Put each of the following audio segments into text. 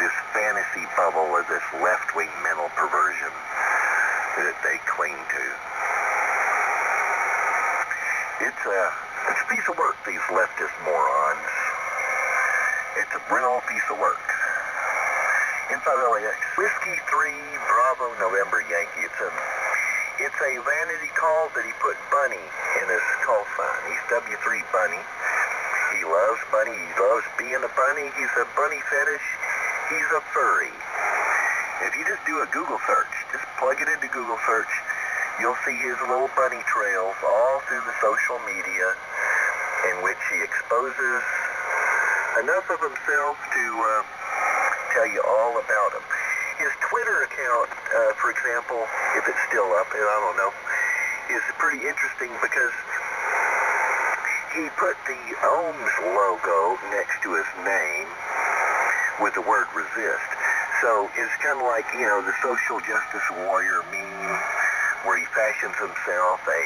this fantasy bubble of this left-wing mental perversion that they cling to. It's a piece of work, these leftist morons. It's a real piece of work. N5LAX, Whiskey 3, Bravo, November, Yankee. It's a vanity call that he put Bunny in his call sign. He's W3 Bunny. He loves Bunny. He loves being a bunny. He's a bunny fetish. He's a furry. If you just do a Google search, just plug it into Google search, you'll see his little bunny trails all through the social media in which he exposes enough of himself to tell you all about him. His Twitter account, for example, if it's still up, and I don't know, is pretty interesting because he put the OHMS logo next to his name with the word resist. So it's kind of like, you know, the social justice warrior meme where he fashions himself a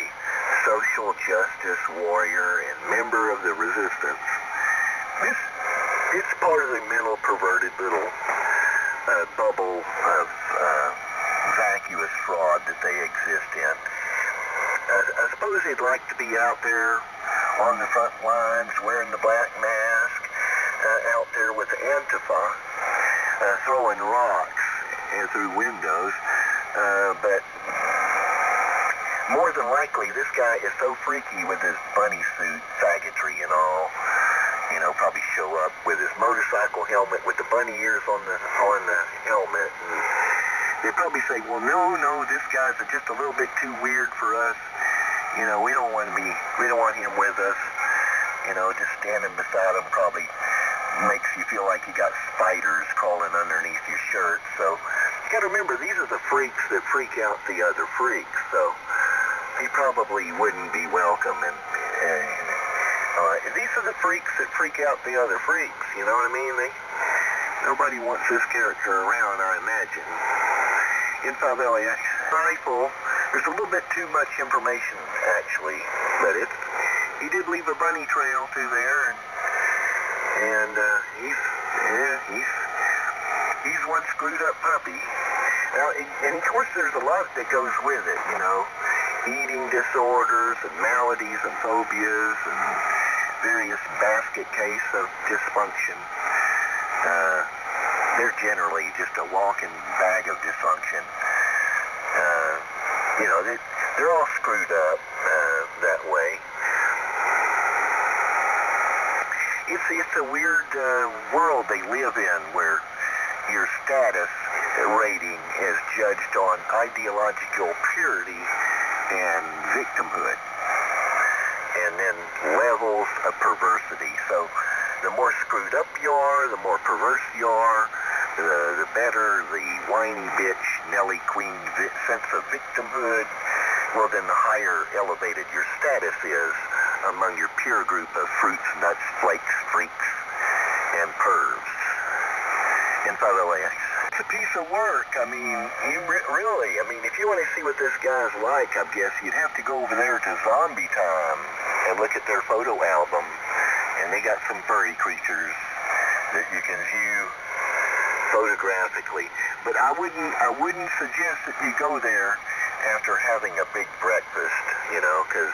social justice warrior and member of the resistance. It's part of the mental perverted little bubble of vacuous fraud that they exist in. I suppose he'd like to be out there on the front lines wearing the black mask, out there with Antifa, throwing rocks through windows, but more than likely this guy is so freaky with his bunny suit, faggotry and all, you know, probably show up with his motorcycle helmet with the bunny ears on the helmet, and they probably say, well, no, this guy's just a little bit too weird for us. You know, we don't want him with us. You know, just standing beside him probably makes you feel like you got spiders crawling underneath your shirt. So you got to remember, these are the freaks that freak out the other freaks. So he probably wouldn't be welcome, and these are the freaks that freak out the other freaks, you know what I mean? Nobody wants this character around, I imagine. N5LAX, rifle, there's a little bit too much information, actually, but he did leave a bunny trail through there, and he's one screwed up puppy. Now, and of course there's a lot that goes with it, you know, eating disorders and maladies and phobias and various basket case of dysfunction. They're generally just a walking bag of dysfunction. You know, they're all screwed up that way. It's a weird world they live in where your status rating is judged on ideological purity and victimhood, and then levels of perversity. So the more screwed up you are, the more perverse you are, the better the whiny bitch, Nelly Queen sense of victimhood, well then the higher elevated your status is among your peer group of fruits, nuts, flakes, freaks, and pervs. N5LAX. It's a piece of work. I mean, really, if you want to see what this guy's like, I guess you'd have to go over there to Zombie Time and look at their photo album, and they got some furry creatures that you can view photographically. But I wouldn't suggest that you go there after having a big breakfast, you know, because,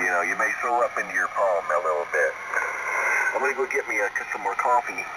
you know, you may throw up into your palm a little bit. I'm going to go get me some more coffee.